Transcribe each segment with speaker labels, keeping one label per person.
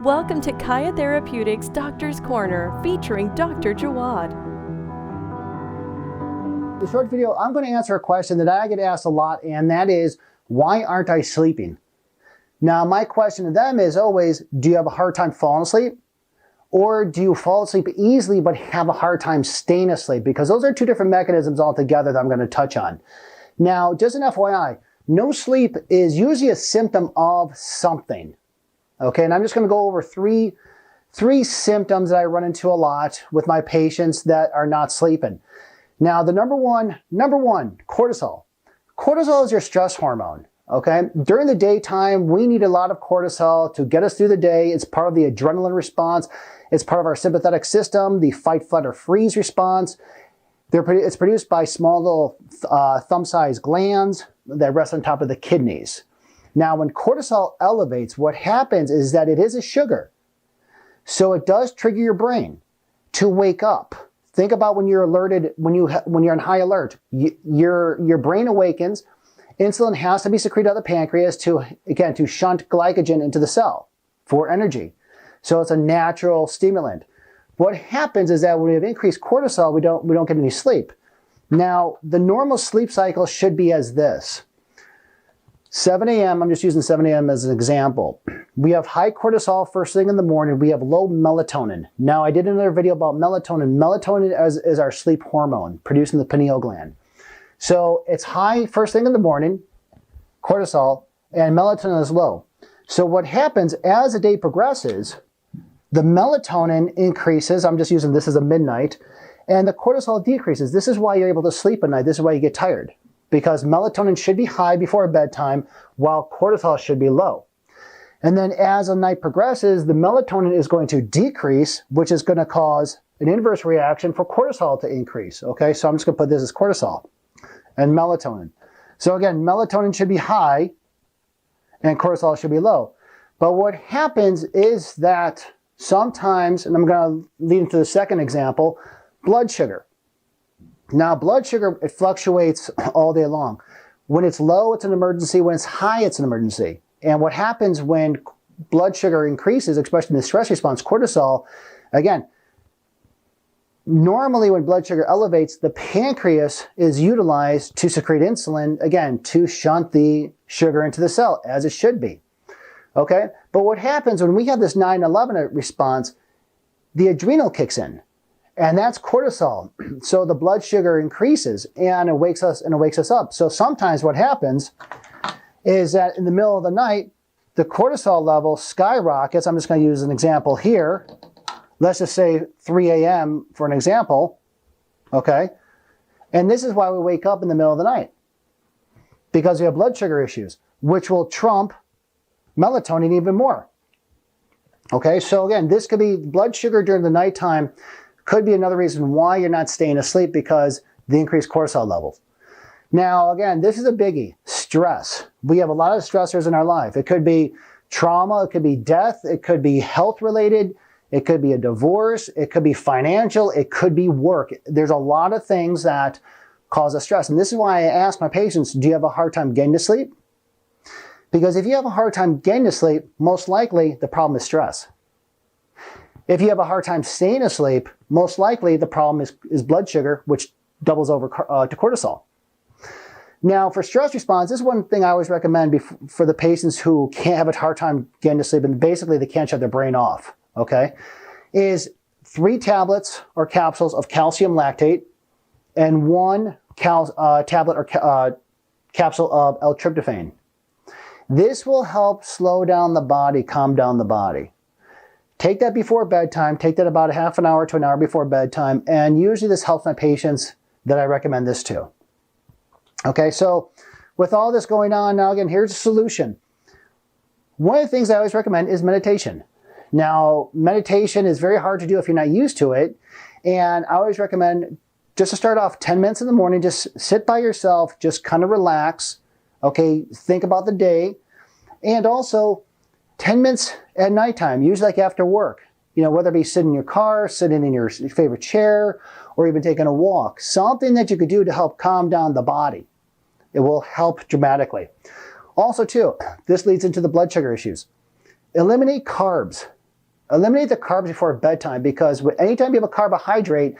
Speaker 1: Welcome to KIYA Therapeutics Doctor's Corner, featuring Dr. Jawad.
Speaker 2: The short video, I'm going to answer a question that I get asked a lot, and that is, why aren't I sleeping? Now, my question to them is always, do you have a hard time falling asleep? Or do you fall asleep easily but have a hard time staying asleep? Because those are two different mechanisms altogether that I'm going to touch on. Now, just an FYI, no sleep is usually a symptom of something. Okay, and I'm just going to go over three symptoms that I run into a lot with my patients that are not sleeping. Now, the number one, cortisol. Cortisol is your stress hormone, okay? During the daytime, we need a lot of cortisol to get us through the day. It's part of the adrenaline response. It's part of our sympathetic system, the fight, flight, or freeze response. It's produced by small little thumb-sized glands that rest on top of the kidneys. Now, when cortisol elevates, what happens is that it is a sugar. So it does trigger your brain to wake up. Think about when you're alerted, when you're on high alert. Your brain awakens. Insulin has to be secreted out of the pancreas to shunt glycogen into the cell for energy. So it's a natural stimulant. What happens is that when we have increased cortisol, we don't get any sleep. Now, the normal sleep cycle should be as this. 7 a.m., I'm just using 7 a.m. as an example. We have high cortisol first thing in the morning. We have low melatonin. Now, I did another video about melatonin. Melatonin is our sleep hormone produced in the pineal gland. So it's high first thing in the morning, cortisol, and melatonin is low. So what happens as the day progresses, the melatonin increases. I'm just using this as a midnight, and the cortisol decreases. This is why you're able to sleep at night. This is why you get tired. Because melatonin should be high before bedtime, while cortisol should be low. And then as the night progresses, the melatonin is going to decrease, which is going to cause an inverse reaction for cortisol to increase. Okay, so I'm just going to put this as cortisol and melatonin. So again, melatonin should be high and cortisol should be low. But what happens is that sometimes, and I'm going to lead into the second example, blood sugar. Now, blood sugar, it fluctuates all day long. When it's low, it's an emergency. When it's high, it's an emergency. And what happens when blood sugar increases, especially in the stress response, cortisol, again, normally when blood sugar elevates, the pancreas is utilized to secrete insulin, again, to shunt the sugar into the cell, as it should be. Okay? But what happens when we have this 9/11 response, the adrenal kicks in. And that's cortisol. So the blood sugar increases and it wakes us up. So sometimes what happens is that in the middle of the night, the cortisol level skyrockets. I'm just going to use an example here. Let's just say 3 a.m. for an example. Okay. And this is why we wake up in the middle of the night. Because we have blood sugar issues, which will trump melatonin even more. Okay. So again, this could be blood sugar during the nighttime. Could be another reason why you're not staying asleep, because the increased cortisol levels. Now, again, this is a biggie. Stress. We have a lot of stressors in our life. It could be trauma. It could be death. It could be health related. It could be a divorce. It could be financial. It could be work. There's a lot of things that cause us stress. And this is why I ask my patients, do you have a hard time getting to sleep? Because if you have a hard time getting to sleep, most likely the problem is stress. If you have a hard time staying asleep, most likely the problem is blood sugar, which doubles over to cortisol. Now, for stress response, this is one thing I always recommend for the patients who can't have a hard time getting to sleep, and basically they can't shut their brain off, okay, is 3 tablets or capsules of calcium lactate and 1 tablet or capsule of L-tryptophan. This will help slow down the body, calm down the body. Take that before bedtime. Take that about a half an hour to an hour before bedtime. And usually this helps my patients that I recommend this to. Okay, so with all this going on, now again, here's a solution. One of the things I always recommend is meditation. Now, meditation is very hard to do if you're not used to it. And I always recommend, just to start off, 10 minutes in the morning, just sit by yourself, just kind of relax. Okay, think about the day. And also, 10 minutes at nighttime, usually like after work, whether it be sitting in your car, sitting in your favorite chair, or even taking a walk, something that you could do to help calm down the body. It will help dramatically. Also too, this leads into the blood sugar issues. Eliminate carbs. eliminate the carbs before bedtime, because anytime you have a carbohydrate,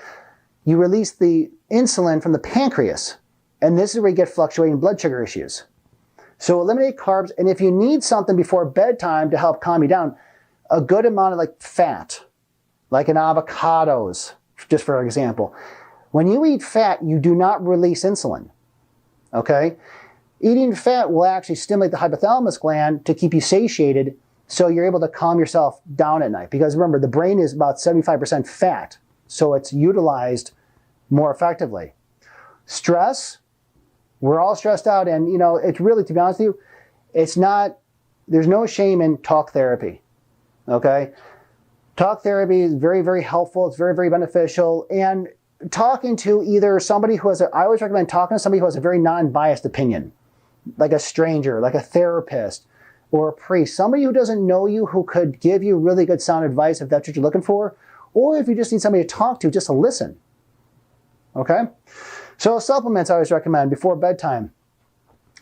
Speaker 2: you release the insulin from the pancreas. And this is where you get fluctuating blood sugar issues. So eliminate carbs, and if you need something before bedtime to help calm you down, a good amount of like fat, like in avocados, just for example. When you eat fat, you do not release insulin, okay? Eating fat will actually stimulate the hypothalamus gland to keep you satiated, so you're able to calm yourself down at night. Because remember, the brain is about 75% fat, so it's utilized more effectively. Stress, we're all stressed out, and you know, it's really, to be honest with you, there's no shame in talk therapy, okay? Talk therapy is very, very helpful. It's very, very beneficial. And talking to either somebody who has I always recommend talking to somebody who has a very non-biased opinion, like a stranger, like a therapist, or a priest, somebody who doesn't know you, who could give you really good sound advice if that's what you're looking for, or if you just need somebody to talk to, just to listen, okay? So supplements I always recommend before bedtime.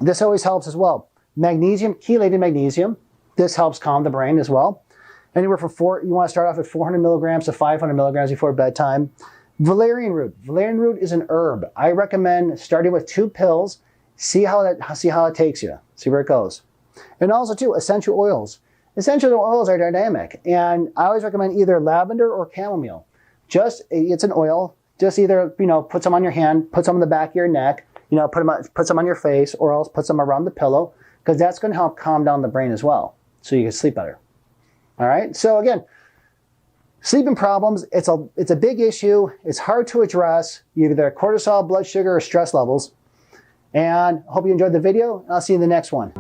Speaker 2: This always helps as well. Magnesium, chelated magnesium. This helps calm the brain as well. Anywhere from you want to start off at 400 milligrams to 500 milligrams before bedtime. Valerian root. Valerian root is an herb. I recommend starting with 2 pills. See how it takes you. See where it goes. And also too, essential oils. Essential oils are dynamic, and I always recommend either lavender or chamomile. It's an oil. Just either, put some on your hand, put some on the back of your neck, put some on your face, or else put some around the pillow, because that's going to help calm down the brain as well, so you can sleep better. All right. So again, sleeping problems, it's a big issue. It's hard to address, either cortisol, blood sugar, or stress levels. And I hope you enjoyed the video. I'll see you in the next one.